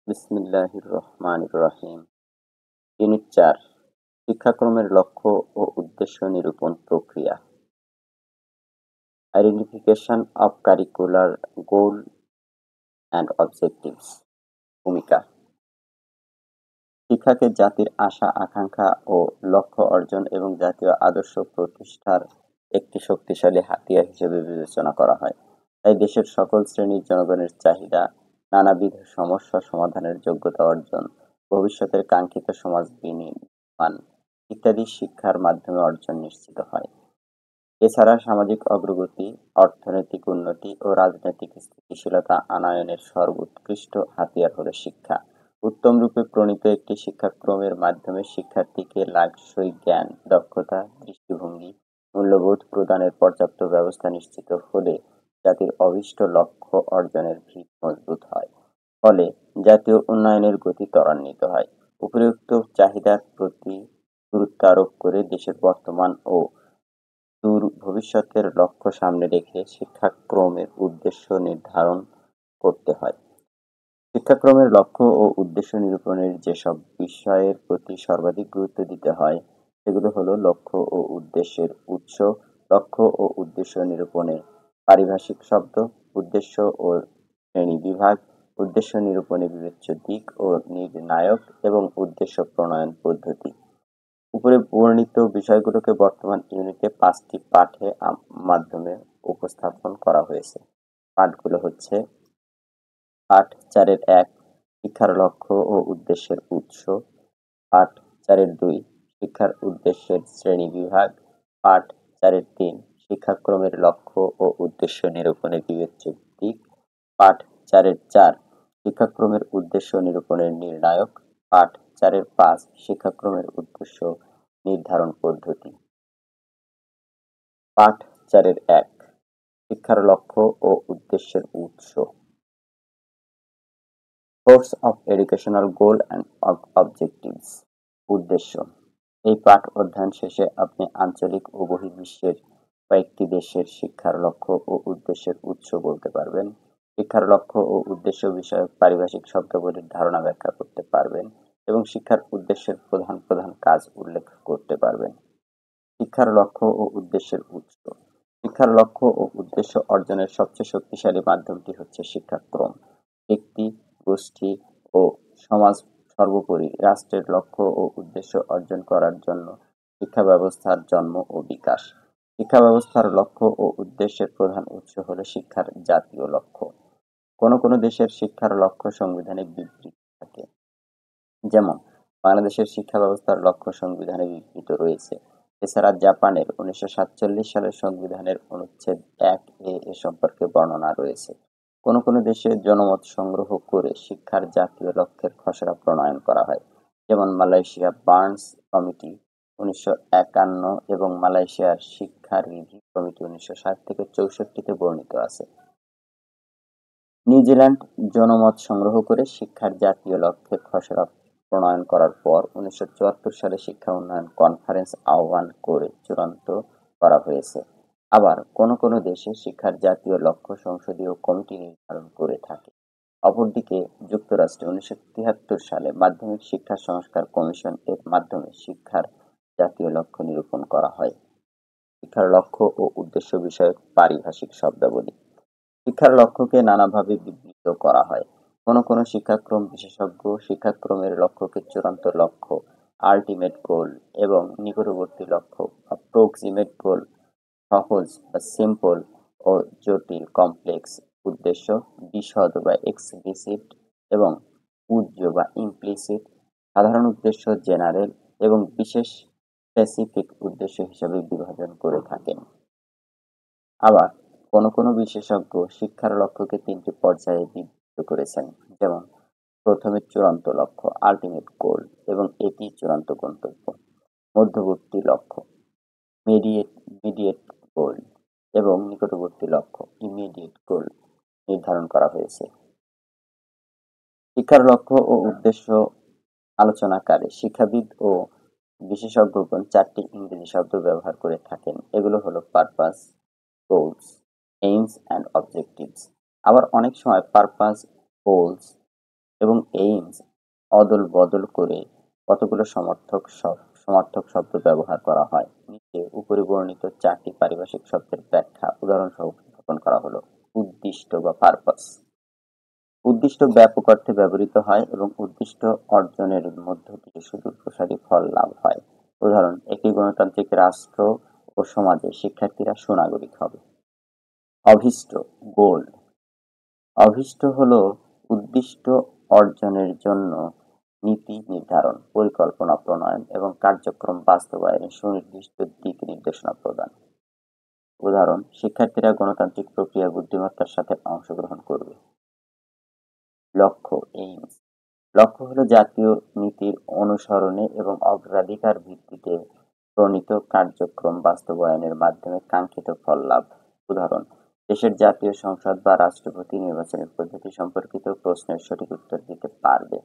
বিসমিল্লাহির রহমানির রহিম। ইউনিট ৪ শিক্ষাক্রমের লক্ষ্য ও উদ্দেশ্য নিরূপণ প্রক্রিয়া। Identification of curricular goal and objectives. ভূমিকা। শিক্ষাকে জাতির আশা আকাঙ্ক্ষা ও লক্ষ্য অর্জন এবং জাতীয় আদর্শ প্রতিষ্ঠার একটি শক্তিশালী হাতিয়ার হিসেবে বিবেচনা করা হয়। তাই দেশের সকল শ্রেণীর জনগণের চাহিদা, নানাবিধ সমস্যা সমাধানের যোগ্যতা অর্জন, ভবিষ্যতের কাঙ্ক্ষিত সমাজ বিনির্মাণ ইত্যাদি শিক্ষার মাধ্যমে অর্জন নিশ্চিত হয়। এছাড়া সামাজিক অগ্রগতি, অর্থনৈতিক উন্নতি ও রাজনৈতিক স্থিতিশীলতা আনয়নের সর্বোৎকৃষ্ট হাতিয়ার হলো শিক্ষা। উত্তমরূপে প্রণীত একটি শিক্ষাক্রমের মাধ্যমে শিক্ষার্থীকে লাক্সই জ্ঞান, দক্ষতা, দৃষ্টিভঙ্গি, মূল্যবোধ প্রদানের পর্যাপ্ত ব্যবস্থা নিশ্চিত হলে জাতির অভীষ্ট লক্ষ্য অর্জনের ভিত মজবুত হয়। ফলে জাতীয় উন্নয়নের গতি ত্বরান্বিত হয়। উপরিউক্ত চাহিদার প্রতি গুরুত্ব আরোপ করে দেশের বর্তমান ও দূর ভবিষ্যতের লক্ষ্য সামনে রেখে শিক্ষাক্রমের উদ্দেশ্য নির্ধারণ করতে হয়। শিক্ষাক্রমের লক্ষ্য ও উদ্দেশ্য নিরূপণের যেসব বিষয়ের প্রতি সর্বাধিক গুরুত্ব দিতে হয় সেগুলো হলো লক্ষ্য ও উদ্দেশ্যের উৎস, লক্ষ্য ও উদ্দেশ্য নিরূপণের পারিভাষিক শব্দ, উদ্দেশ্য ও শ্রেণীবিভাগ, উদ্দেশ্য নিরূপণে বিবেচ্য দিক ও নির্ণায়ক এবং উদ্দেশ্য প্রণয়ন পদ্ধতি। উপরে বর্ণিত বিষয়গুলোকে বর্তমান ইউনিটে ৫টি পাঠে মাধ্যমে উপস্থাপন করা হয়েছে। পাঠগুলো হচ্ছে: পাঠ ৪-এর ১ শিক্ষার লক্ষ্য ও উদ্দেশ্যের উৎস, পাঠ ৪-এর ২ শিক্ষার উদ্দেশ্যের শ্রেণীবিভাগ, পাঠ ৪-এর ৩ শিক্ষাক্রমের লক্ষ্য ও উদ্দেশ্য নিরূপণের বিবেচ্য দিক, পাঠ ৪-এর ৪ শিক্ষাক্রমের উদ্দেশ্য নিরূপণের নির্ণায়ক, পাঠ ৪-এর ৫ শিক্ষাক্রমের উদ্দেশ্য নির্ধারণ পদ্ধতি। পাঠ ৪-এর ১ শিক্ষার লক্ষ্য ও উদ্দেশ্যের উৎস। Source of educational goal and objectives. উদ্দেশ্য। এই পাঠ অধ্যয়ন শেষে আপনি আঞ্চলিক ও বহির্বিশ্বের কয়েকটি দেশের শিক্ষার লক্ষ্য ও উদ্দেশ্যের উৎস বলতে পারবেন, শিক্ষার লক্ষ্য ও উদ্দেশ্য বিষয়ক পারিভাষিক শব্দাবলীর ধারণা ব্যাখ্যা করতে পারবেন এবং শিক্ষার উদ্দেশ্যের প্রধান প্রধান কাজ উল্লেখ করতে পারবেন। শিক্ষার লক্ষ্য ও উদ্দেশ্যের উৎস। শিক্ষার লক্ষ্য ও উদ্দেশ্য অর্জনের সবচেয়ে শক্তিশালী মাধ্যমটি হচ্ছে শিক্ষাক্রম। ব্যক্তি, গোষ্ঠী ও সমাজ, সর্বোপরি রাষ্ট্রের লক্ষ্য ও উদ্দেশ্য অর্জন করার জন্য শিক্ষা ব্যবস্থার জন্ম ও বিকাশ। শিক্ষা ব্যবস্থার লক্ষ্য ও উদ্দেশ্যের প্রধান উৎস হল শিক্ষার জাতীয় লক্ষ্য। কোনো কোনো দেশের শিক্ষার লক্ষ্য সংবিধানে বিবৃত থাকে, যেমন বাংলাদেশের শিক্ষা ব্যবস্থার লক্ষ্য সংবিধানে বিবৃত রয়েছে। এছাড়া জাপানের 1947 সালের সংবিধানের অনুচ্ছেদ 1 এ সম্পর্কে বর্ণনা রয়েছে। কোনো কোনো দেশে জনমত সংগ্রহ করে শিক্ষার জাতীয় লক্ষ্যের খসড়া প্রণয়ন করা হয়, যেমন মালয়েশিয়া বার্নস কমিটি 1951 এবং মালয়েশিয়ার শিক্ষা রিভিউ কমিটি 1960-64 বর্ণিত আছে। নিউজিল্যান্ড জনমত সংগ্রহ করে শিক্ষার জাতীয় লক্ষ্যের খসড়া প্রণয়ন করার পর 1974 সালে শিক্ষা উন্নয়ন কনফারেন্স আহ্বান করে চূড়ান্ত করা হয়েছে। আবার কোনো কোনো দেশে শিক্ষার জাতীয় লক্ষ্য সংসদীয় কমিটি নির্ধারণ করে থাকে। অপরদিকে যুক্তরাষ্ট্রে 1973 সালে মাধ্যমিক শিক্ষা সংস্কার কমিশন এর মাধ্যমে শিক্ষার জাতীয় লক্ষ্য নিরূপণ করা হয়। শিক্ষার লক্ষ্য ও উদ্দেশ্য বিষয়ক পারিভাষিক শব্দাবলী। শিক্ষার লক্ষ্যকে নানাভাবে বিবৃত করা হয়। কোনো কোনো শিক্ষাক্রম বিশেষজ্ঞ শিক্ষাক্রমের লক্ষ্যকে চূড়ান্ত লক্ষ্য, আল্টিমেট গোল এবং নিকটবর্তী লক্ষ্য বা প্রক্সিমেট গোল, সহজ বা সিম্পল ও জটিল কমপ্লেক্স উদ্দেশ্য, বিশদ বা এক্সপ্লিসিট এবং উজ্জ বা ইমপ্লিসিট, সাধারণ উদ্দেশ্য জেনারেল এবং বিশেষ স্পেসিফিক উদ্দেশ্য হিসাবে বিভাজন করে থাকেন। আবার কোনো কোনো বিশেষজ্ঞ শিক্ষার লক্ষ্যকে 3টি পর্যায়ে বিভক্ত করেছেন, যেমন প্রথমে চূড়ান্ত লক্ষ্য আল্টিমেট গোল এবং এটি চূড়ান্ত গন্তব্য, মধ্যবর্তী লক্ষ্য মিডিয়েট গোল এবং নিকটবর্তী লক্ষ্য ইমিডিয়েট গোল নির্ধারণ করা হয়েছে। শিক্ষার লক্ষ্য ও উদ্দেশ্য আলোচনাকালে শিক্ষাবিদ ও বিশেষজ্ঞগণ 4টি ইংরেজি শব্দ ব্যবহার করে থাকেন। এগুলো হলো purpose, goals, AIIMS and objectives. আবার অনেক সময় পারপাস, গোলস এবং এইমস অদল বদল করে কতগুলো সমার্থক শব্দ ব্যবহার করা হয়। নিচে উপরে বর্ণিত 4টি পারিভাষিক শব্দের ব্যাখ্যা উদাহরণসহ উপস্থাপন করা হলো। উদ্দিষ্ট বা পারপাস। উদ্দিষ্ট ব্যাপক অর্থে ব্যবহৃত হয় এবং উদ্দিষ্ট অর্জনের মধ্য দিয়ে সুদূরপ্রসারী ফল লাভ হয়। উদাহরণ: একটি গণতান্ত্রিক রাষ্ট্র ও সমাজে শিক্ষার্থীরা সুনাগরিক হবে। অভীষ্ট, গোল। অভীষ্ট হলো উদ্দিষ্ট অর্জনের জন্য নীতি নির্ধারণ, পরিকল্পনা প্রণয়ন এবং কার্যক্রম বাস্তবায়নে সুনির্দিষ্ট দিক নির্দেশনা প্রদান। উদাহরণ: শিক্ষার্থীরা গণতান্ত্রিক প্রক্রিয়া বুদ্ধিমত্তার সাথে অংশগ্রহণ করবে। লক্ষ্য, এইমস। লক্ষ্য হলো জাতীয় নীতির অনুসরণে এবং অগ্রাধিকার ভিত্তিতে প্রণীত কার্যক্রম বাস্তবায়নের মাধ্যমে কাঙ্ক্ষিত ফল লাভ। উদাহরণ: দেশের জাতীয় সংসদ বা রাষ্ট্রপতি নির্বাচনের পদ্ধতি সম্পর্কিত প্রশ্নের সঠিক উত্তর দিতে পারবে।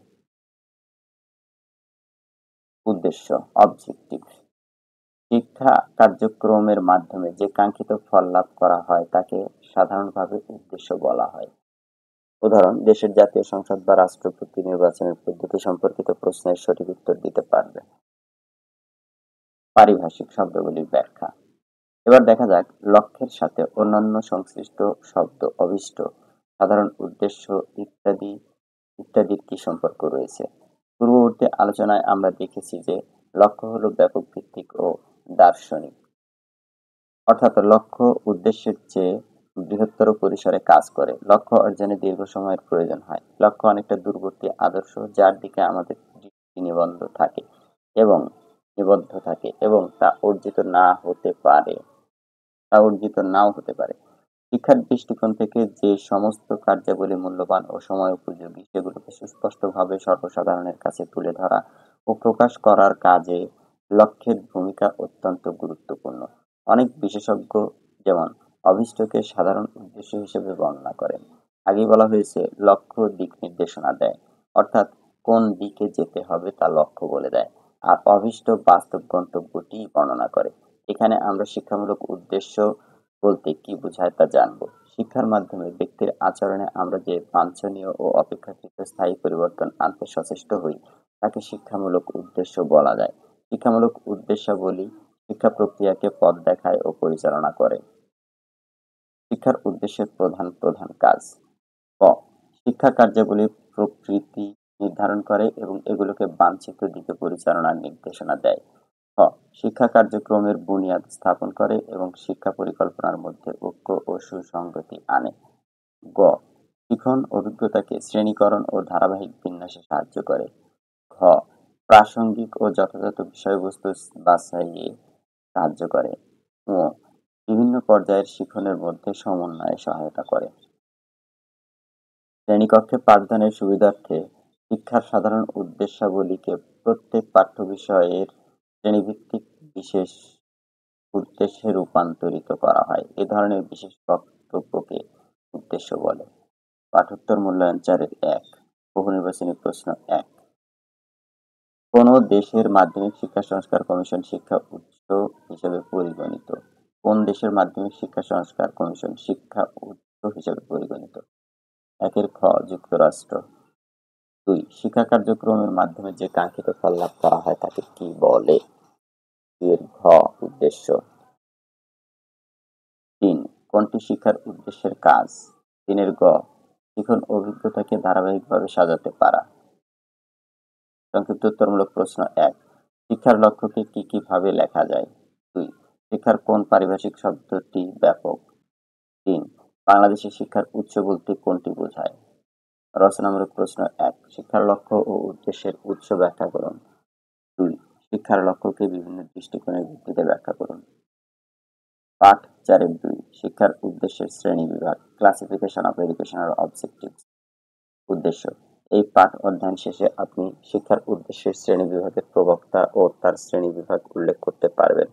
উদ্দেশ্য, অবজেক্টিভ। শিক্ষা কার্যক্রমের মাধ্যমে যে কাঙ্ক্ষিত ফল লাভ করা হয় তাকে সাধারণভাবে উদ্দেশ্য বলা হয়। উদাহরণ: দেশের জাতীয় সংসদ বা রাষ্ট্রপতি নির্বাচনের পদ্ধতি সম্পর্কিত প্রশ্নের সঠিক উত্তর দিতে পারবে। পারিভাষিক শব্দগুলির ব্যাখ্যা। এবার দেখা যাক লক্ষ্যের সাথে অন্যান্য সংশ্লিষ্ট শব্দ অভীষ্ট, সাধারণ উদ্দেশ্য ইত্যাদির কি সম্পর্ক রয়েছে। পূর্ববর্তী আলোচনায় আমরা দেখেছি যে লক্ষ্য হলো ব্যাপক ভিত্তিক ও দার্শনিক, অর্থাৎ লক্ষ্য উদ্দেশ্যের চেয়ে বৃহত্তর পরিসরে কাজ করে। লক্ষ্য অর্জনে দীর্ঘ সময়ের প্রয়োজন হয়। লক্ষ্য অনেকটা দূরবর্তী আদর্শ যার দিকে আমাদের দৃষ্টি নিবদ্ধ থাকে এবং তা অর্জিত নাও হতে পারে। শিক্ষার দৃষ্টিকোণ থেকে যে সমস্ত কার্যাবলী মূল্যবান ও সময় উপযোগী সেগুলোকে সুস্পষ্টভাবে সর্বসাধারণের কাছে তুলে ধরা ও প্রকাশ করার কাজে লক্ষ্যের ভূমিকা অত্যন্ত গুরুত্বপূর্ণ। অনেক বিশেষজ্ঞ যেমন অভীষ্টকে সাধারণ উদ্দেশ্য হিসেবে বর্ণনা করেন। আগেই বলা হয়েছে লক্ষ্য দিক নির্দেশনা দেয়, অর্থাৎ কোন দিকে যেতে হবে তা লক্ষ্য বলে দেয়, আর অভীষ্ট বাস্তব গন্তব্যটি বর্ণনা করে। এখানে আমরা শিক্ষামূলক উদ্দেশ্য বলতে কি বোঝায় তা জানব। শিক্ষার মাধ্যমে ব্যক্তির আচরণে আমরা যে বাঞ্ছনীয় ও অপেক্ষাকৃত স্থায়ী পরিবর্তন আনতে সচেষ্ট হই তাকে শিক্ষামূলক উদ্দেশ্য বলা যায়। শিক্ষামূলক উদ্দেশ্যাবলী শিক্ষা প্রক্রিয়াকে পথ দেখায় ও পরিচালনা করে। শিক্ষার উদ্দেশ্যের প্রধান প্রধান কাজ। ক. শিক্ষা কার্যাবলীর প্রকৃতি নির্ধারণ করে এবং এগুলোকে বাঞ্ছিত দিকে পরিচালনার নির্দেশনা দেয়। খ. শিক্ষা কার্যক্রমের বুনিয়াদ স্থাপন করে এবং শিক্ষা পরিকল্পনার মধ্যে ঐক্য ও সুসংগতি আনে। গ. শিখন অভিজ্ঞতাকে শ্রেণীকরণ ও ধারাবাহিক বিন্যাসে সাহায্য করে। ঘ. প্রাসঙ্গিক ও যথাযথ বিষয়বস্তু বাছাইয়ে সাহায্য করে। ঙ. বিভিন্ন পর্যায়ের শিখনের মধ্যে সমন্বয়ে সহায়তা করে। শ্রেণীকক্ষে পাঠদানের সুবিধার্থে শিক্ষার সাধারণ উদ্দেশ্যাবলীকে প্রত্যেক পাঠ্যবিষয়ের শ্রেণীভিত্তিক বিশেষ উদ্দেশ্যে রূপান্তরিত করা হয়। এ ধরনের বিশেষ বক্তব্যকে উদ্দেশ্য বলে। পাঠোত্তর মূল্যায়ন 4-1 বহুনির্বাচনী প্রশ্ন 1। কোন দেশের মাধ্যমিক শিক্ষা সংস্কার কমিশন শিক্ষা উৎস হিসেবে পরিগণিত? কোন দেশের মাধ্যমিক শিক্ষা সংস্কার কমিশন শিক্ষা উৎস হিসেবে পরিগণিত? 1 খ. যুক্তরাষ্ট্র। 2. শিক্ষা কার্যক্রমের মাধ্যমে যে কাঙ্ক্ষিত ফল লাভ করা হয় তাকে কি বলে? 2 ঘ. উদ্দেশ্য। 3. কোনটি শিক্ষার উদ্দেশ্যের কাজ? 3 গ. শিখন অভিজ্ঞতাকে ধারাবাহিকভাবে সাজাতে পারা। সংক্ষিপ্ত উত্তরমূলক প্রশ্ন 1. শিক্ষার লক্ষ্যকে কি ভাবে লেখা যায়? 2. শিক্ষার কোন পারিভাষিক শব্দটি ব্যাপক? 3. বাংলাদেশে শিক্ষার উৎস বলতে কোনটি বোঝায়? রচনামূলক প্রশ্ন 1. শিক্ষার লক্ষ্য ও উদ্দেশ্যের উৎস ব্যাখ্যা করুন। 2. শিক্ষার লক্ষ্যকে বিভিন্ন দৃষ্টিকোণের ভিত্তিতে ব্যাখ্যা করুন। পাঠ 4-2 শিক্ষার উদ্দেশ্যের শ্রেণীবিভাগ, ক্লাসিফিকেশন অফ এডুকেশনাল অবজেক্টিভস। উদ্দেশ্য। এই পাঠ অধ্যয়ন শেষে আপনি শিক্ষার উদ্দেশ্যের শ্রেণীবিভাগের প্রবক্তা ও তার শ্রেণীবিভাগ উল্লেখ করতে পারবেন।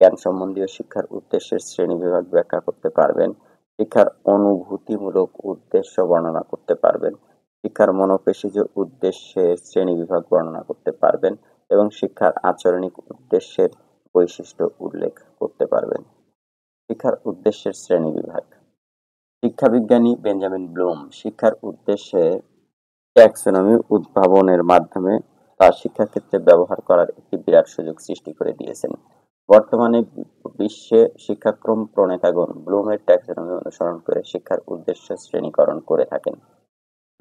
জ্ঞান সম্বন্ধীয় শিক্ষার উদ্দেশ্যের শ্রেণীবিভাগ ব্যাখ্যা করতে পারবেন। শিক্ষার অনুভূতিমূলক উদ্দেশ্য বর্ণনা করতে পারবেন। শিক্ষার মনোপেশিজ উদ্দেশ্যের শ্রেণীবিভাগ বর্ণনা করতে পারবেন এবং শিক্ষার আচরণিক উদ্দেশ্যের বৈশিষ্ট্য উল্লেখ করতে পারবেন। শিক্ষার উদ্দেশ্যের শ্রেণীবিভাগ। শিক্ষাবিজ্ঞানী বেঞ্জামিন ব্লুম শিক্ষার উদ্দেশ্যে ট্যাক্সোনমি উদ্ভাবনের মাধ্যমে তা শিক্ষাক্ষেত্রে ব্যবহার করার একটি বিরাট সুযোগ সৃষ্টি করে দিয়েছেন। বর্তমানে বিশ্বে শিক্ষাক্রম প্রণেতাগণ ব্লুমের ট্যাক্সোনমি অনুসরণ করে শিক্ষার উদ্দেশ্য শ্রেণীকরণ করে থাকেন।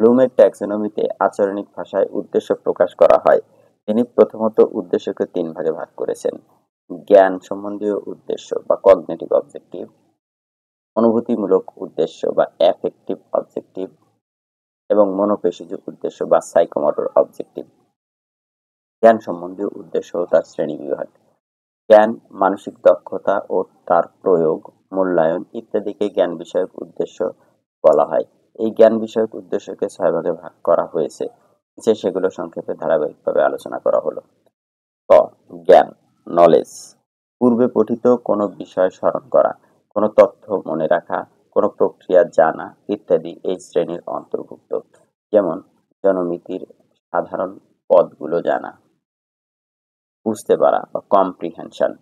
ব্লুমের ট্যাক্সোনমিতে আচরণিক ভাষায় উদ্দেশ্য প্রকাশ করা হয়। তিনি প্রথমত উদ্দেশ্যকে তিন ভাগে ভাগ করেছেন: জ্ঞান সম্বন্ধীয় উদ্দেশ্য বা কগনিটিভ অবজেক্টিভ, অনুভূতিমূলক উদ্দেশ্য বা অ্যাফেক্টিভ অবজেক্টিভ এবং মনোপেশিজ উদ্দেশ্য বা সাইকোমোটর অবজেক্টিভ। জ্ঞান সম্বন্ধীয় উদ্দেশ্য ও তার শ্রেণীবিভাগ। জ্ঞান মানসিক দক্ষতা ও তার প্রয়োগ, মূল্যায়ন ইত্যাদিকে জ্ঞান বিষয়ক উদ্দেশ্য বলা হয়। এই জ্ঞান বিষয়ক উদ্দেশ্যকে ৬ ভাগে ভাগ করা হয়েছে। নিচে সেগুলো সংক্ষেপে ধারাবাহিকভাবে আলোচনা করা হলো। ক. জ্ঞান, নলেজ: পূর্বে পঠিত কোনো বিষয় স্মরণ করা, কোনো তথ্য মনে রাখা, কোনো প্রক্রিয়া জানা ইত্যাদি এই শ্রেণীর অন্তর্ভুক্ত। যেমন জনমিতির সাধারণ পদগুলো জানা। বুঝতে পারা বা কম্প্রিহেনশন: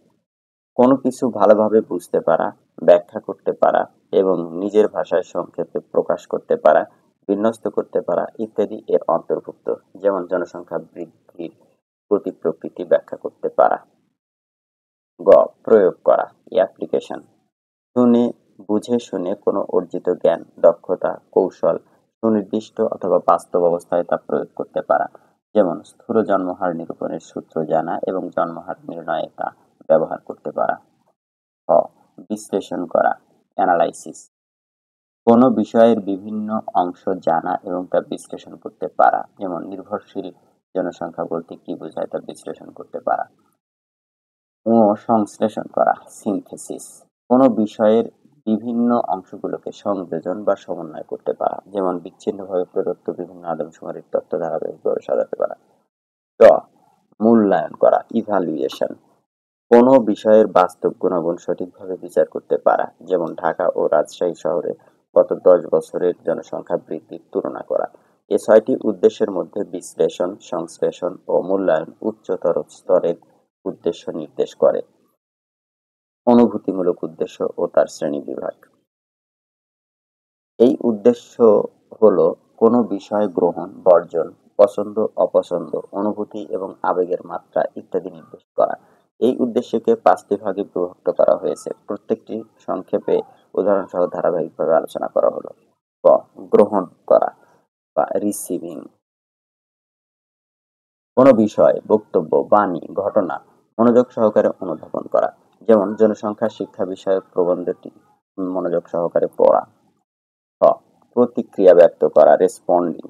কোনো কিছু ভালোভাবে বুঝতে পারা, ব্যাখ্যা করতে পারা এবং নিজের ভাষায় সংক্ষেপে প্রকাশ করতে পারা, বিন্যস্ত করতে পারা ইত্যাদি এর অন্তর্ভুক্ত। যেমন জনসংখ্যা বৃদ্ধির গতি প্রকৃতি ব্যাখ্যা করতে পারা। গ. প্রয়োগ করা, অ্যাপ্লিকেশন: শুনে বুঝে শুনে কোনো অর্জিত জ্ঞান, দক্ষতা, কৌশল সুনির্দিষ্ট অথবা বাস্তব অবস্থায় তা প্রয়োগ করতে পারা। যেমন স্থূল জন্মহার নিরূপণের সূত্র জানা এবং জন্মহার নির্ণয়ে তা ব্যবহার করতে পারা। খ. বিশ্লেষণ করা, অ্যানালাইসিস: কোনো বিষয়ের বিভিন্ন অংশ জানা এবং তা বিশ্লেষণ করতে পারা। যেমন নির্ভরশীল জনসংখ্যা বলতে কি বোঝায় তা বিশ্লেষণ করতে পারা। ও সংশ্লেষণ করা, সিনথেসিস: কোনো বিষয়ের বিভিন্ন অংশগুলোকে সংযোজন বা সমন্বয় করতে পারা। যেমন বিচ্ছিন্নভাবে প্রদত্ত বিভিন্ন আদমশুমারির তথ্য ধারাবাহিকভাবে সাজাতে পারা। ক. মূল্যায়ন করা, ইভ্যালুয়েশন: কোনো বিষয়ের বাস্তব গুণাগুণ সঠিকভাবে বিচার করতে পারা। যেমন ঢাকা ও রাজশাহী শহরে গত ১০ বছরের জনসংখ্যা বৃদ্ধির তুলনা করা। এ ৬টি উদ্দেশ্যের মধ্যে বিশ্লেষণ, সংশ্লেষণ ও মূল্যায়ন উচ্চতর স্তরের উদ্দেশ্য নির্দেশ করে। অনুভূতিমূলক উদ্দেশ্য ও তার শ্রেণীবিভাগ। এই উদ্দেশ্য হলো কোনো বিষয় গ্রহণ, বর্জন, পছন্দ, অপছন্দ, অনুভূতি এবং আবেগের মাত্রা ইত্যাদি নির্দেশ করা। এই উদ্দেশ্যকে ৫টি ভাগে বিভক্ত করা হয়েছে। প্রত্যেকটি সংক্ষেপে উদাহরণসহ ধারাবাহিকভাবে আলোচনা করা হলো। ক. গ্রহণ করা বা রিসিভিং: কোনো বিষয়, বক্তব্য, বাণী, ঘটনা মনোযোগ সহকারে অনুধাবন করা। যেমন জনসংখ্যা শিক্ষা বিষয়ক প্রবন্ধটি মনোযোগ সহকারে পড়া। খ. প্রতিক্রিয়া ব্যক্ত করা, রেসপন্ডিং: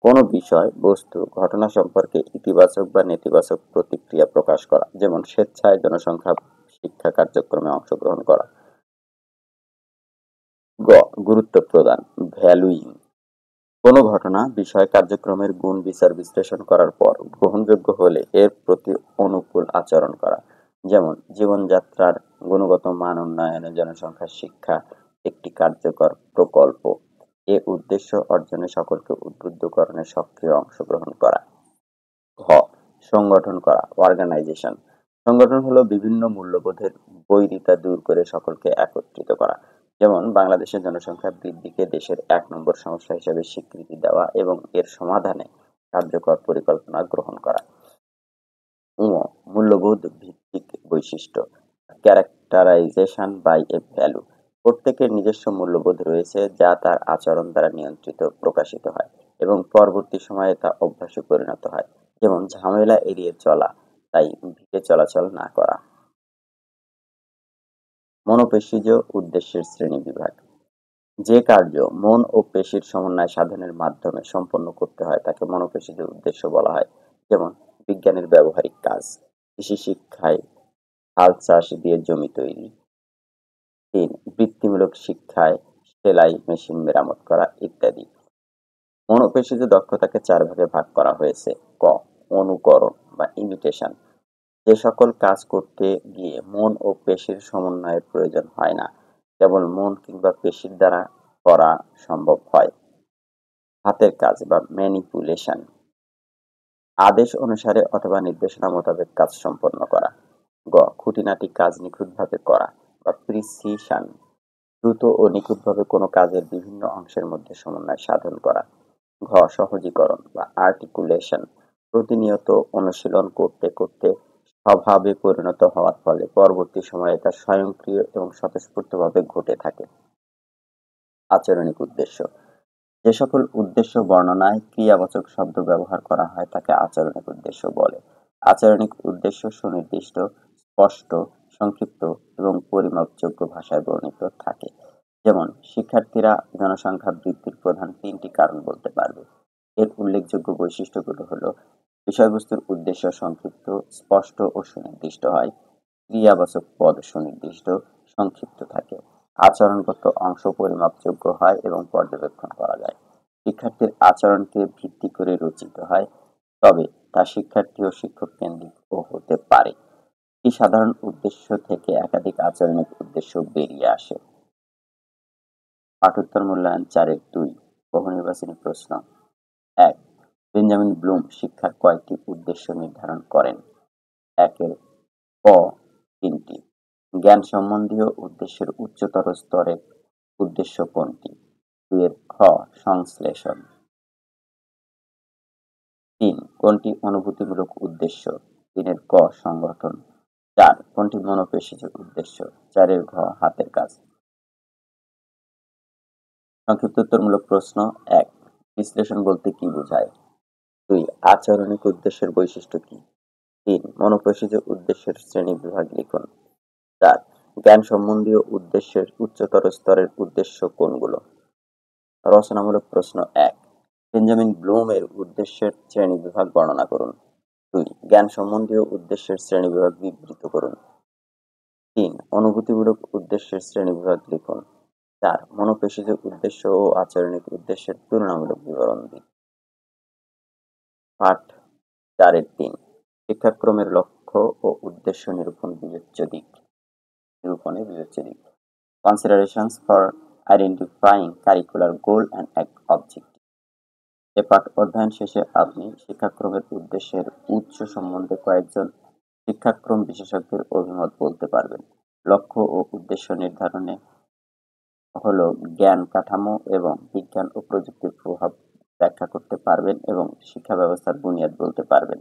কোনো বিষয়, বস্তু, ঘটনা সম্পর্কে ইতিবাচক বা নেতিবাচক প্রতিক্রিয়া প্রকাশ করা। যেমন স্বেচ্ছায় জনসংখ্যা শিক্ষা কার্যক্রমে অংশগ্রহণ করা। গ. গুরুত্ব প্রদান, ভ্যালুইং: কোনো ঘটনা, বিষয়, কার্যক্রমের গুণ বিচার বিশ্লেষণ করার পর গ্রহণযোগ্য হলে এর প্রতি অনুকূল আচরণ করা। যেমন জীবনযাত্রার গুণগত মান উন্নয়নে জনসংখ্যা শিক্ষা একটি কার্যকর প্রকল্প। এ উদ্দেশ্য অর্জনে সকলকে উদ্বুদ্ধকরণে সক্রিয় অংশগ্রহণ করা। ঘ. সংগঠন করা, অর্গানাইজেশন: সংগঠন হলো বিভিন্ন মূল্যবোধের বৈরিতা দূর করে সকলকে একত্রিত করা। যেমন বাংলাদেশের জনসংখ্যা বৃদ্ধিকে দেশের ১ নম্বর সমস্যা হিসেবে স্বীকৃতি দেওয়া এবং এর সমাধানে কার্যকর পরিকল্পনা গ্রহণ করা। ঙ. মূল্যবোধ ভিত্তিক বৈশিষ্ট্য, ক্যারেক্টারাইজেশন বাই এ ভ্যালু: প্রত্যেকের নিজস্ব মূল্যবোধ রয়েছে যা তার আচরণ দ্বারা নিয়ন্ত্রিত প্রকাশিত হয় এবং পরবর্তী সময়ে তা অভ্যাসে পরিণত হয়। যেমন ঝামেলা এড়িয়ে চলা, তাই ভিড়ে চলাচল না করা। মনোপেশিজ উদ্দেশ্যের শ্রেণীবিভাগ। যে কার্য মন ও পেশির সমন্বয় সাধনের মাধ্যমে সম্পন্ন করতে হয় তাকে মনোপেশিজ উদ্দেশ্য বলা হয়। যেমন বিজ্ঞানের ব্যবহারিক কাজ, কৃষি শিক্ষায় হাল চাষ দিয়ে জমি তৈরি। ৩. বৃত্তিমূলক শিক্ষায় সেলাই মেশিন মেরামত করা ইত্যাদি। মনোপেশিজ দক্ষতাকে ৪ ভাগে ভাগ করা হয়েছে। ক. অনুকরণ বা ইমিটেশন: যে সকল কাজ করতে গিয়ে মন ও পেশির সমন্বয়ের প্রয়োজন হয় না, কেবল মন কিংবা পেশির দ্বারা করা সম্ভব হয়। হাতের কাজ বা ম্যানিপুলেশন: আদেশ অনুসারে অথবা নির্দেশনা মোতাবেক কাজ সম্পন্ন করা। গ. খুঁটিনাটি কাজ নিখুঁতভাবে করা বা প্রিসিশন: দ্রুত ও নিখুঁতভাবে কোনো কাজের বিভিন্ন অংশের মধ্যে সমন্বয় সাধন করা। ঘ. সহজীকরণ বা আর্টিকুলেশন, প্রতিনিয়ত অনুশীলন করতে করতে স্বভাবে পরিণত হওয়ার ফলে পরবর্তী সময়ে তা স্বয়ংক্রিয় এবং স্বতঃস্ফূর্তভাবে ঘটে থাকে। আচরণিক উদ্দেশ্য, যে সকল উদ্দেশ্য বর্ণনায় ক্রিয়াবাচক শব্দ ব্যবহার করা হয় তাকে আচরণিক উদ্দেশ্য বলে। আচরণিক উদ্দেশ্য সুনির্দিষ্ট, স্পষ্ট, সংক্ষিপ্ত এবং পরিমাপযোগ্য ভাষায় বর্ণিত থাকে। যেমন, শিক্ষার্থীরা জনসংখ্যা বৃদ্ধির প্রধান 3টি কারণ বলতে পারবে। এর উল্লেখযোগ্য বৈশিষ্ট্যগুলো হলো: বিষয়বস্তুর উদ্দেশ্য সংক্ষিপ্ত, স্পষ্ট ও সুনির্দিষ্ট হয়। ক্রিয়াবাচক পদ সুনির্দিষ্ট, সংক্ষিপ্ত থাকে। আচরণগত অংশ পরিমাপযোগ্য হয় এবং পর্যবেক্ষণ করা যায়। শিক্ষার্থীর আচরণকে ভিত্তি করে রচিত হয়, তবে তা শিক্ষার্থী ও শিক্ষক কেন্দ্রিকও হতে পারে। এই সাধারণ উদ্দেশ্য থেকে একাধিক আচরণিক উদ্দেশ্য বেরিয়ে আসে। পাঠোত্তর মূল্যায়ন 4-2 বহুনির্বাচনী প্রশ্ন। 1. বেঞ্জামিন ব্লুম শিক্ষার কয়টি উদ্দেশ্য নির্ধারণ করেন? 1-এর ক 3টি। জ্ঞান সম্বন্ধীয় উদ্দেশ্যের উচ্চতর স্তরের উদ্দেশ্য কোনটি? 2-এর খ সংশ্লেষণ। 3. কোনটি অনুভূতিমূলক উদ্দেশ্য? 3-এর ক সংগঠন। 4. কোনটি মনোপেশিজ উদ্দেশ্য? 4-এর ঘ হাতের কাজ। সংক্ষিপ্তোত্তরমূলক প্রশ্ন। 1. বিশ্লেষণ বলতে কি বোঝায়? 2. আচরণিক উদ্দেশ্যের বৈশিষ্ট্য কি? 3. মনোপেশিজ উদ্দেশ্যের শ্রেণীবিভাগ লিখুন। 4. জ্ঞান সম্বন্ধীয় উদ্দেশ্যের উচ্চতর স্তরের উদ্দেশ্য কোনগুলো? রচনামূলক প্রশ্ন। 1. বেঞ্জামিন ব্লুমের উদ্দেশ্যের শ্রেণীবিভাগ বর্ণনা করুন। 2. জ্ঞান সম্বন্ধীয় উদ্দেশ্যের শ্রেণীবিভাগ বিবৃত করুন। 3. অনুভূতিমূলক উদ্দেশ্যের শ্রেণীবিভাগ লিখুন। 4. মনোপেশিজ উদ্দেশ্য ও আচরণিক উদ্দেশ্যের তুলনামূলক বিবরণ দিন। পাঠ 4-3 শিক্ষাক্রমের লক্ষ্য ও উদ্দেশ্য নিরূপণে বিবেচ্য দিক। Considerations for identifying curricular goal and objective. এ পাঠ অধ্যয়ন শেষে আপনি শিক্ষাক্রমের উদ্দেশ্যের উৎস সম্বন্ধে কয়েকজন শিক্ষাক্রম বিশেষজ্ঞের অভিমত বলতে পারবেন। লক্ষ্য ও উদ্দেশ্য নির্ধারণে হলো জ্ঞান কাঠামো এবং বিজ্ঞান ও প্রযুক্তির প্রভাব ব্যাখ্যা করতে পারবেন এবং শিক্ষা ব্যবস্থার বুনিয়াদ বলতে পারবেন।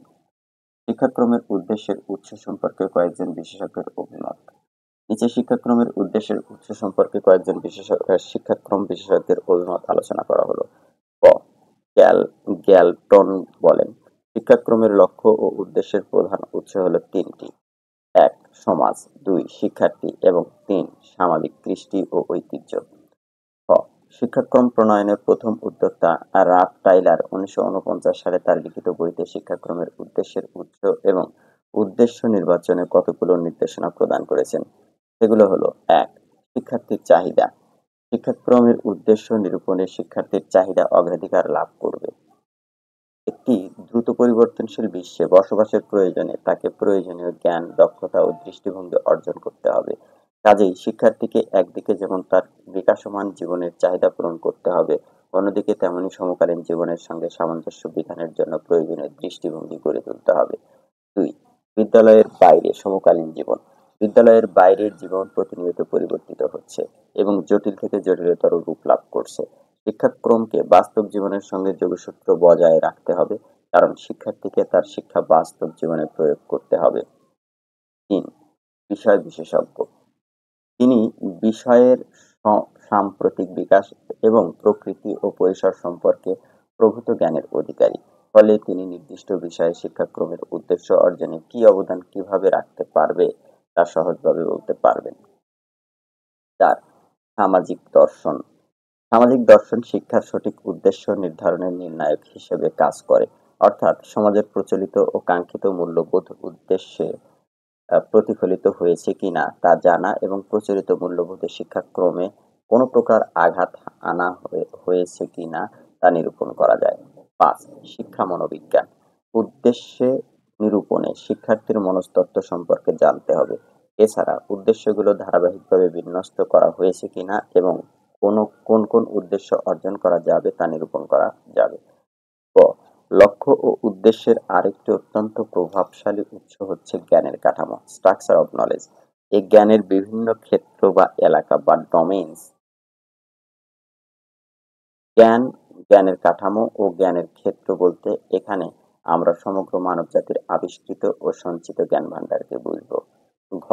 শিক্ষাক্রমের উদ্দেশ্যের উৎস সম্পর্কে কয়েকজন বিশেষজ্ঞের অভিমত। নিচে শিক্ষাক্রমের উদ্দেশ্যের উৎস সম্পর্কে কয়েকজন শিক্ষাক্রম বিশেষজ্ঞের অভিমত আলোচনা করা হলো। ক. গ্যালটন বলেন, শিক্ষাক্রমের লক্ষ্য ও উদ্দেশ্যের প্রধান উৎস হলো 3টি: 1. সমাজ, 2. শিক্ষার্থী এবং 3. সামাজিক কৃষ্টি ও ঐতিহ্য। খ. শিক্ষাক্রম প্রণয়নের প্রথম উদ্যোক্তা রাফ টাইলার 1949 সালে তার লিখিত বইতে শিক্ষাক্রমের উদ্দেশ্যের উৎস এবং উদ্দেশ্য নির্বাচনে কতগুলো নির্দেশনা প্রদান করেছেন। সেগুলো হলো: 1. শিক্ষার্থীর চাহিদা, শিক্ষাক্রমের উদ্দেশ্য নিরূপণে শিক্ষার্থীর চাহিদা অগ্রাধিকার লাভ করবে। একটি দ্রুত পরিবর্তনশীল বিশ্বে বসবাসের প্রয়োজনে তাকে প্রয়োজনীয় জ্ঞান, দক্ষতা ও দৃষ্টিভঙ্গি অর্জন করতে হবে। কাজেই শিক্ষার্থীকে একদিকে যেমন তার বিকাশমান জীবনের চাহিদা পূরণ করতে হবে, অন্যদিকে তেমনি সমকালীন জীবনের সঙ্গে সামঞ্জস্য বিধানের জন্য প্রয়োজনীয় দৃষ্টিভঙ্গি গড়ে তুলতে হবে। 2. বিদ্যালয়ের বাইরে সমকালীন জীবন, বিদ্যালয়ের বাইরের জীবন প্রতিনিয়ত পরিবর্তিত হচ্ছে এবং জটিল থেকে জটিলতর রূপ লাভ করছে। শিক্ষাক্রমকে বাস্তব জীবনের সঙ্গে যোগসূত্র বজায় রাখতে হবে, কারণ শিক্ষার্থীকে তার শিক্ষা বাস্তব জীবনে প্রয়োগ করতে হবে। 3. বিষয় বিশেষজ্ঞ, তিনি বিষয়ের সাম্প্রতিক বিকাশ এবং প্রকৃতি ও পরিসর সম্পর্কে প্রভূত জ্ঞানের অধিকারী। ফলে তিনি নির্দিষ্ট বিষয়ে শিক্ষাক্রমের উদ্দেশ্য অর্জনে কি অবদান কিভাবে রাখতে পারবে তা সহজভাবে বলতে পারবেন। 4. সামাজিক দর্শন, সামাজিক দর্শন শিক্ষার সঠিক উদ্দেশ্য নির্ধারণের নির্ণায়ক হিসেবে কাজ করে, অর্থাৎ সমাজের প্রচলিত ও কাঙ্ক্ষিত মূল্যবোধ উদ্দেশ্যে প্রতিফলিত হয়েছে কিনা তা জানা এবং প্রচলিত মূল্যবোধে শিক্ষাক্রমে কোনো প্রকার আঘাত আনা হয়েছে কিনা তা নিরূপণ করা যায়। 5. শিক্ষা মনোবিজ্ঞান, উদ্দেশ্যে নিরূপণে শিক্ষার্থীর মনস্তত্ত্ব সম্পর্কে জানতে হবে। এছাড়া উদ্দেশ্যগুলো ধারাবাহিকভাবে বিন্যস্ত করা হয়েছে কিনা এবং কোন কোন উদ্দেশ্য অর্জন করা যাবে তা নিরূপণ করা যাবে। ক. লক্ষ্য ও উদ্দেশ্যের আরেকটি অত্যন্ত প্রভাবশালী উৎস হচ্ছে জ্ঞানের কাঠামো, স্ট্রাকচার অব নলেজ। এই জ্ঞানের বিভিন্ন ক্ষেত্র বা এলাকা বা ডোমেইনস। জ্ঞান জ্ঞানের কাঠামো ও জ্ঞানের ক্ষেত্র বলতে এখানে আমরা সমগ্র মানবজাতির আবিষ্কৃত ও সঞ্চিত জ্ঞান ভাণ্ডারকে বুঝব। ঘ,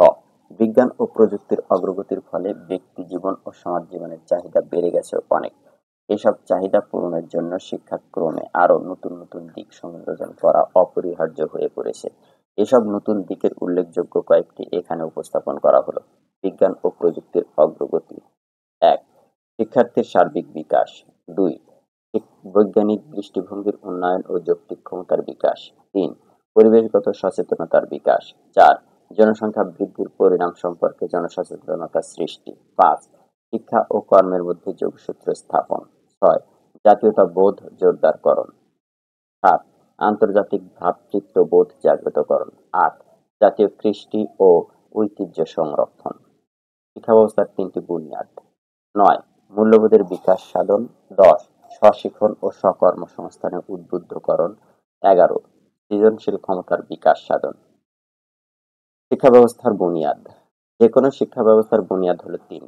বিজ্ঞান ও প্রযুক্তির অগ্রগতির ফলে ব্যক্তি জীবন ও সমাজ জীবনের চাহিদা বেড়ে গেছে অনেক। এসব চাহিদা পূরণের জন্য শিক্ষাক্রমে আরো নতুন নতুন দিক সংযোজন করা অপরিহার্য হয়ে পড়েছে। এসব নতুন দিকের উল্লেখযোগ্য কয়েকটি এখানে উপস্থাপন করা হলো। বিজ্ঞান ও প্রযুক্তির অগ্রগতি। ১, শিক্ষার্থীর সার্বিক বিকাশ। ২, বৈজ্ঞানিক দৃষ্টিভঙ্গির উন্নয়ন ও যৌক্তিক ক্ষমতার বিকাশ। ৩, পরিবেশগত সচেতনতার বিকাশ। ৪, জনসংখ্যা বৃদ্ধির পরিণাম সম্পর্কে জনসচেতনতা সৃষ্টি। ৫, শিক্ষা ও কর্মের মধ্যে যোগসূত্র স্থাপন। ৬, জাতীয়তাবোধ জোরদারকরণ। ৭, আন্তর্জাতিক ভ্রাতৃত্ববোধ জাগ্রতকরণ। ৮, জাতীয় কৃষ্টি ও ঐতিহ্য সংরক্ষণ। শিক্ষা ব্যবস্থার ৩টি বুনিয়াদ। ৯, মূল্যবোধের বিকাশ সাধন। ১০, স্বশিক্ষণ ও স্বকর্মসংস্থানের উদ্বুদ্ধকরণ। ১১, সৃজনশীল ক্ষমতার বিকাশ সাধন। শিক্ষা ব্যবস্থার বুনিয়াদ। যে কোনো শিক্ষা ব্যবস্থার বুনিয়াদ হলো ৩।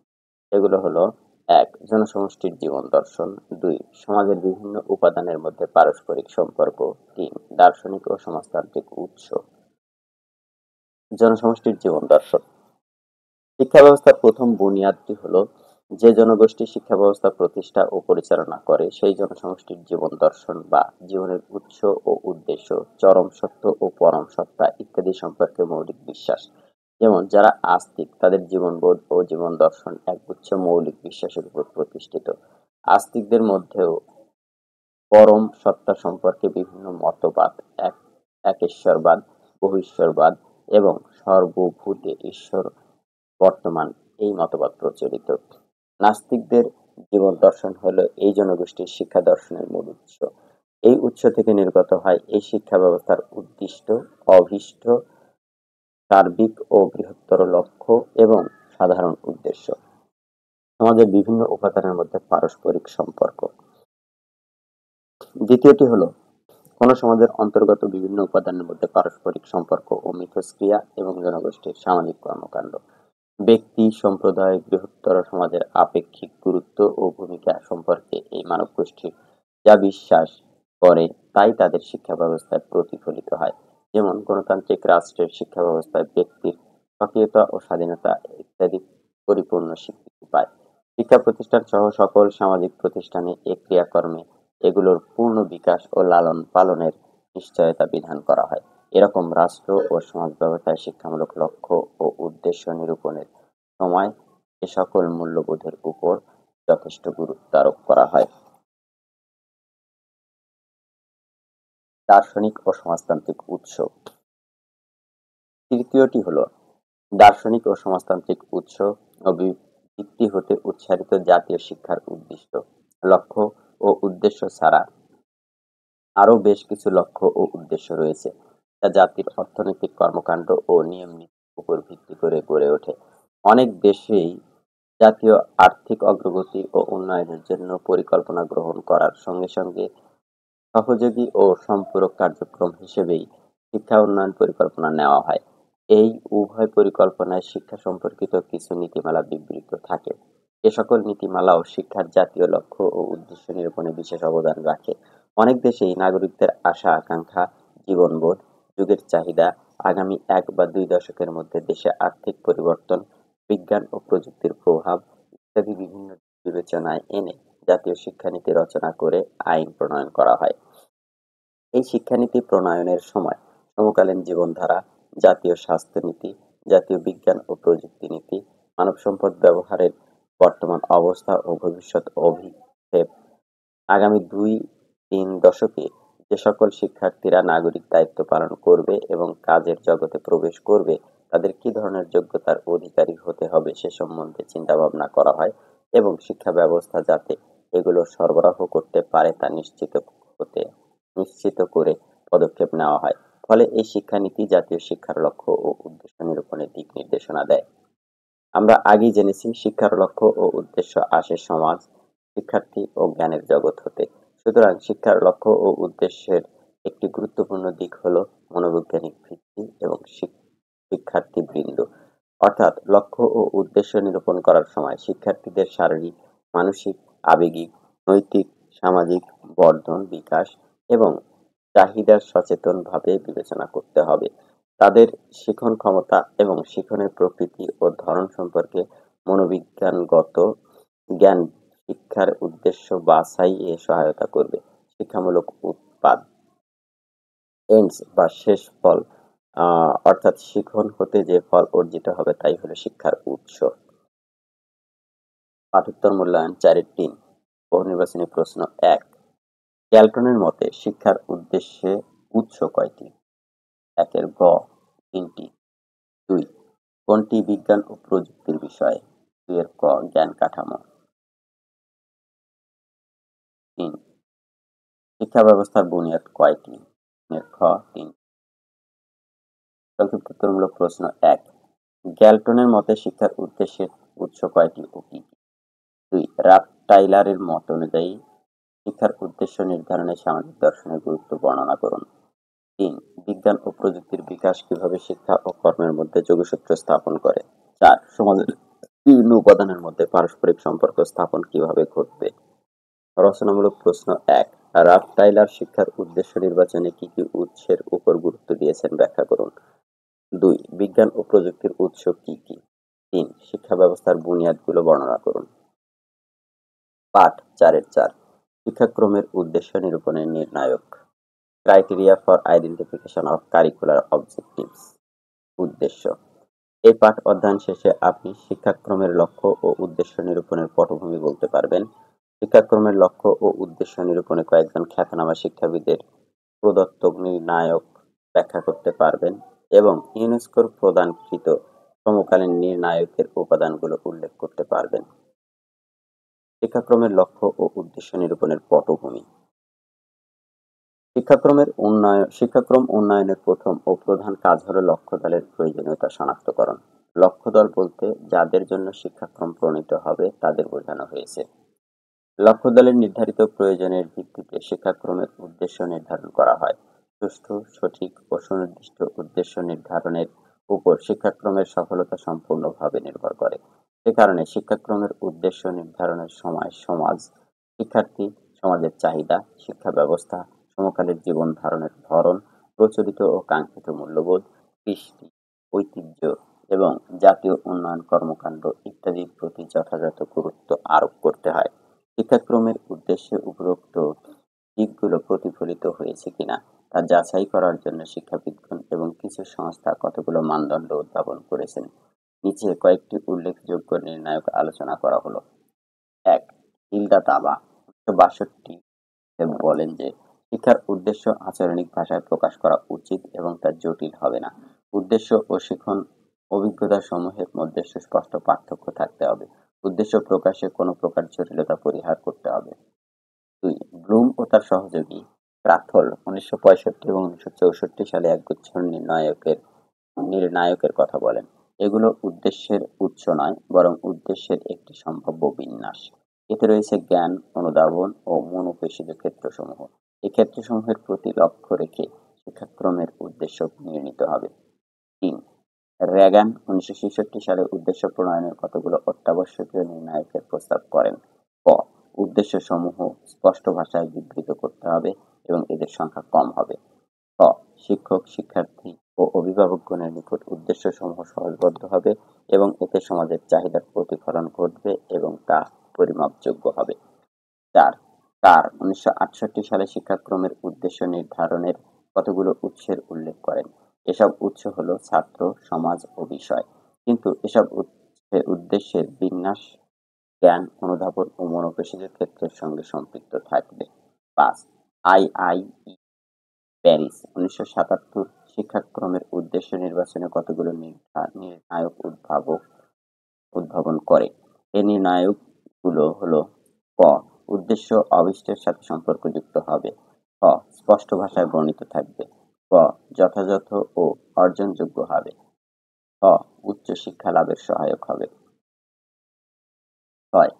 এগুলো হলো: ১, জনসমষ্টির জীবন দর্শন। ২, সমাজের বিভিন্ন উপাদানের মধ্যে পারস্পরিক সম্পর্ক। ৩, দার্শনিক ও সমাজতান্ত্রিক উৎস। জনসমষ্টির জীবন দর্শন। শিক্ষা ব্যবস্থার প্রথম বুনিয়াদটি হলো, যে জনগোষ্ঠী শিক্ষা ব্যবস্থা প্রতিষ্ঠা ও পরিচালনা করে সেই জনসমষ্টির জীবন দর্শন বা জীবনের উৎস ও উদ্দেশ্য, চরম সত্য ও পরম সত্তা ইত্যাদি সম্পর্কে মৌলিক বিশ্বাস। যেমন যারা আস্তিক তাদের জীবনবোধ ও জীবন দর্শন একগুচ্ছ মৌলিক বিশ্বাসের উপর প্রতিষ্ঠিত। আস্তিকদের মধ্যেও পরম সত্তা সম্পর্কে বিভিন্ন মতবাদ, একেশ্বরবাদ, বহিশ্বরবাদ এবং সর্বভূতে ঈশ্বর বর্তমান এই মতবাদ প্রচলিত। নাস্তিকদের জীবন দর্শন হল এই জনগোষ্ঠীর শিক্ষা দর্শনের মূল উৎস। এই উৎস থেকে নির্গত হয় এই শিক্ষা ব্যবস্থার উদ্দিষ্ট, অভীষ্ট, সার্বিক ও বৃহত্তর লক্ষ্য এবং সাধারণ উদ্দেশ্য। সমাজের বিভিন্ন উপাদানের মধ্যে পারস্পরিক সম্পর্ক। দ্বিতীয়টি হলো, কোন সমাজের অন্তর্গত বিভিন্ন উপাদানের মধ্যে পারস্পরিক সম্পর্ক ও মিথস্ক্রিয়া এবং জনগোষ্ঠীর সামাজিক কর্মকাণ্ড। ব্যক্তি, সম্প্রদায়, বৃহত্তর সমাজের আপেক্ষিক গুরুত্ব ও ভূমিকা সম্পর্কে এই মানবগোষ্ঠী যা বিশ্বাস করে তাই তাদের শিক্ষা ব্যবস্থায় প্রতিফলিত হয়। যেমন গণতান্ত্রিক রাষ্ট্রের শিক্ষা ব্যবস্থায় ব্যক্তির স্বকীয়তা ও স্বাধীনতা ইত্যাদি পরিপূর্ণ স্বীকৃতি পায়। শিক্ষা প্রতিষ্ঠান সহ সকল সামাজিক প্রতিষ্ঠানে এ ক্রিয়াকর্মে এগুলোর পূর্ণ বিকাশ ও লালন পালনের নিশ্চয়তা বিধান করা হয়। এরকম রাষ্ট্র ও সমাজ ব্যবস্থায় শিক্ষামূলক লক্ষ্য ও উদ্দেশ্য নিরূপণের সময় এ সকল মূল্যবোধের উপর যথেষ্ট গুরুত্ব আরোপ করা হয়। দার্শনিক ও সমাজতান্ত্রিক উৎস। তৃতীয়টি হল, দার্শনিক ও সমাজতান্ত্রিক উৎস ও ভিত্তি হতে উৎসারিত জাতীয় শিক্ষার উদ্দিষ্ট, লক্ষ্য ও উদ্দেশ্য ছাড়া আরও বেশ কিছু লক্ষ্য ও উদ্দেশ্য রয়েছে, যা জাতির অর্থনৈতিক কর্মকাণ্ড ও নিয়ম নীতির উপর ভিত্তি করে গড়ে ওঠে। অনেক দেশেই জাতীয় আর্থিক অগ্রগতি ও উন্নয়নের জন্য পরিকল্পনা গ্রহণ করার সঙ্গে সঙ্গে সহযোগী ও সম্পূরক কার্যক্রম হিসেবেই শিক্ষা উন্নয়ন পরিকল্পনা নেওয়া হয়। এই উভয় পরিকল্পনায় শিক্ষা সম্পর্কিত কিছু নীতিমালা বিবৃত থাকে। এ সকল নীতিমালাও শিক্ষার জাতীয় লক্ষ্য ও উদ্দেশ্য নিরূপণে বিশেষ অবদান রাখে। অনেক দেশেই নাগরিকদের আশা আকাঙ্ক্ষা, জীবনবোধ, যুগের চাহিদা, আগামী ১ বা ২ দশকের মধ্যে দেশে আর্থিক পরিবর্তন, বিজ্ঞান ও প্রযুক্তির প্রভাব ইত্যাদি বিভিন্ন বিবেচনায় এনে জাতীয় শিক্ষানীতি রচনা করে আইন প্রণয়ন করা হয়। এই শিক্ষানীতি প্রণয়নের সময় সমকালীন জীবনধারা, জাতীয় স্বাস্থ্যনীতি, জাতীয় বিজ্ঞান ও প্রযুক্তি নীতি, মানব সম্পদ ব্যবহারের বর্তমান অবস্থা ও ভবিষ্যৎ অভিক্ষেপ, আগামী ২-৩ দশকে যে সকল শিক্ষার্থীরা নাগরিক দায়িত্ব পালন করবে এবং কাজের জগতে প্রবেশ করবে তাদের কি ধরনের যোগ্যতার অধিকারী হতে হবে সে সম্বন্ধে চিন্তাভাবনা করা হয় এবং শিক্ষা ব্যবস্থা যাতে এগুলো সরবরাহ করতে পারে তা নিশ্চিত করে পদক্ষেপ নেওয়া হয়। ফলে এই শিক্ষানীতি জাতীয় শিক্ষার লক্ষ্য ও উদ্দেশ্য নিরূপণের দিক নির্দেশনা দেয়। আমরা আগেই জেনেছি শিক্ষার লক্ষ্য ও উদ্দেশ্য আসে সমাজ, শিক্ষার্থী ও জ্ঞানের জগৎ হতে। সুতরাং শিক্ষার লক্ষ্য ও উদ্দেশ্যের একটি গুরুত্বপূর্ণ দিক হল মনোবৈজ্ঞানিক ভিত্তি এবং শিক্ষার্থীবৃন্দ। অর্থাৎ লক্ষ্য ও উদ্দেশ্য নিরূপণ করার সময় শিক্ষার্থীদের শারীরিক, মানসিক, আবেগিক, নৈতিক, সামাজিক বর্ধন, বিকাশ এবং চাহিদার সচেতনভাবে বিবেচনা করতে হবে। তাদের শিখন ক্ষমতা এবং শিখনের প্রকৃতি ও ধরন সম্পর্কে মনোবিজ্ঞানগত জ্ঞান শিক্ষার উদ্দেশ্য বাছাইয়ে সহায়তা করবে। শিক্ষামূলক উৎপাদ এন্ডস বা শেষ ফল অর্থাৎ শিখন হতে যে ফল অর্জিত হবে তাই হলো শিক্ষার উৎস। পাঠোত্তর মূল্যায়ন ৪-৩ বহুনির্বাচনী প্রশ্ন ১ গ্যালটনের মতে শিক্ষার উদ্দেশ্যে উৎস কয়টি? ১ গ ৩টি, ২ কোনটি বিজ্ঞান ও প্রযুক্তির বিষয়? ২ ক জ্ঞান কাঠামো, ৩ শিক্ষা ব্যবস্থার বুনিয়াদ কয়টি? খ ৩। সংক্ষিপ্তোত্তরমূলক প্রশ্ন ১ গ্যালটনের মতে শিক্ষার উদ্দেশ্যের উৎস কয়টি ও কি কি? ২ রাব টাইলারের মত অনুযায়ী শিক্ষার উদ্দেশ্য নির্ধারণে সামাজিক দর্শনের গুরুত্ব বর্ণনা করুন। ৩ বিজ্ঞান ও প্রযুক্তির বিকাশ কিভাবে শিক্ষা ও কর্মের মধ্যে যোগসূত্র স্থাপন করে? ৪ সমাজের বিভিন্ন উপাদানের মধ্যে পারস্পরিক সম্পর্ক স্থাপন কিভাবে ঘটবে? রচনামূলক প্রশ্ন ১ রাব টাইলার শিক্ষার উদ্দেশ্য নির্বাচনে কি কি উৎসের উপর গুরুত্ব দিয়েছেন ব্যাখ্যা করুন। ২ বিজ্ঞান ও প্রযুক্তির উৎস কি কি? ৩ শিক্ষা ব্যবস্থার বুনিয়াদগুলো বর্ণনা করুন। পাঠ ৪-৪ শিক্ষাক্রমের উদ্দেশ্য নিরূপণের নির্ণায়ক। Criteria for identification of curricular objectives উদ্দেশ্য। এই পাঠ অধ্যয়ন শেষে আপনি শিক্ষাক্রমের লক্ষ্য ও উদ্দেশ্য নিরূপণের পটভূমি বলতে পারবেন। শিক্ষাক্রমের লক্ষ্য ও উদ্দেশ্য নিরূপণে কয়েকজন খ্যাতনামা শিক্ষাবিদের প্রদত্ত নির্ণায়ক ব্যাখ্যা করতে পারবেন এবং ইউনেস্কোর প্রদানকৃত সমকালীন নির্ণায়কের উপাদানগুলো উল্লেখ করতে পারবেন। শিক্ষাক্রমের লক্ষ্য ও উদ্দেশ্য নিরূপণের পটভূমি। শিক্ষাক্রম উন্নয়নের প্রথম ও প্রধান কাজ হলো লক্ষ্যদলের প্রয়োজনীয়তা শনাক্তকরণ। লক্ষ্যদল বলতে যাদের জন্য শিক্ষাক্রম প্রণীত হবে তাদের বোঝানো হয়েছে। লক্ষ্যদলের নির্ধারিত প্রয়োজনের ভিত্তিতে শিক্ষাক্রমের উদ্দেশ্য নির্ধারণ করা হয়। সুষ্ঠু, সঠিক ও সুনির্দিষ্ট উদ্দেশ্য নির্ধারণের উপর শিক্ষাক্রমের সফলতা সম্পূর্ণভাবে নির্ভর করে। সে কারণে শিক্ষাক্রমের উদ্দেশ্য নির্ধারণের সময় সমাজ, শিক্ষার্থী, সমাজের চাহিদা, শিক্ষা ব্যবস্থা, সমকালীন জীবন ধারণের ধরন, প্রচলিত ও কাঙ্ক্ষিত মূল্যবোধ, কৃষ্টি, ঐতিহ্য এবং জাতীয় উন্নয়ন কর্মকাণ্ড ইত্যাদির প্রতি যথাযথ গুরুত্ব আরোপ করতে হয়। শিক্ষাক্রমের উদ্দেশ্যে উপরোক্ত দিকগুলো প্রতিফলিত হয়েছে কিনা তা যাচাই করার জন্য শিক্ষাবিদগণ এবং কিছু সংস্থা কতগুলো মানদণ্ড উদ্ভাবন করেছেন। নিচে কয়েকটি উল্লেখযোগ্য নির্ণায়ক আলোচনা করা হলো। ১ হিলদা তাবা ১৯৬২ বলেন যে শিক্ষার উদ্দেশ্য আচরণিক ভাষায় প্রকাশ করা উচিত এবং তা জটিল হবে না। উদ্দেশ্য ও শিখন অভিজ্ঞতা সমূহের মধ্যে সুস্পষ্ট পার্থক্য থাকতে হবে। উদ্দেশ্য প্রকাশে কোনো প্রকার জটিলতা পরিহার করতে হবে। ২ ব্লুম ও তার সহযোগী রাথল ১৯৬৫ এবং ১৯৬৪ সালে একগুচ্ছ নির্ণায়কের কথা বলেন। এগুলো উদ্দেশ্যের উৎস নয়, বরং উদ্দেশ্যের একটি সম্ভাব্য বিন্যাস। এতে রয়েছে জ্ঞান, অনুধাবন ও মনোপেশিজ ক্ষেত্রসমূহ। এই ক্ষেত্রসমূহের প্রতি লক্ষ্য রেখে শিক্ষাক্রমের উদ্দেশ্য নির্ণীত হবে। ৩ রেগান ১৯৬৬ সালে উদ্দেশ্য প্রণয়নের কতগুলো অত্যাবশ্যকীয় নির্ণায়কের প্রস্তাব করেন। ক উদ্দেশ্যসমূহ স্পষ্ট ভাষায় বিবৃত করতে হবে এবং এদের সংখ্যা কম হবে। খ শিক্ষক, শিক্ষার্থী ও অভিভাবকগণের নিকট উদ্দেশ্যসমূহ সহজবদ্ধ হবে এবং এতে সমাজের চাহিদার প্রতিফলন ঘটবে এবং তা পরিমাপযোগ্য হবে। ৪ কার ১৯৬৮ সালে শিক্ষাক্রমের উদ্দেশ্য নির্ধারণের কতগুলো উৎসের উল্লেখ করেন। এসব উৎস হলো ছাত্র, সমাজ ও বিষয়। কিন্তু এসব উদ্দেশ্যের বিন্যাস জ্ঞান, অনুধাবন ও মনোপেশিজ ক্ষেত্রের সঙ্গে সম্পৃক্ত থাকবে। ৫ আইআইই প্যারিস ১৯৭৭ শিক্ষাক্রমের উদ্দেশ্য নির্বাচনে কতগুলো নির্ণায়ক উদ্ভাবন করে। এই নির্ণায়কগুলো হলো ক উদ্দেশ্য অভীষ্টের সাথে সম্পর্কযুক্ত হবে। খ স্পষ্ট ভাষায় বর্ণিত থাকবে। ক যথাযথ ও অর্জনযোগ্য হবে। খ উচ্চ শিক্ষা লাভের সহায়ক হবে। ৬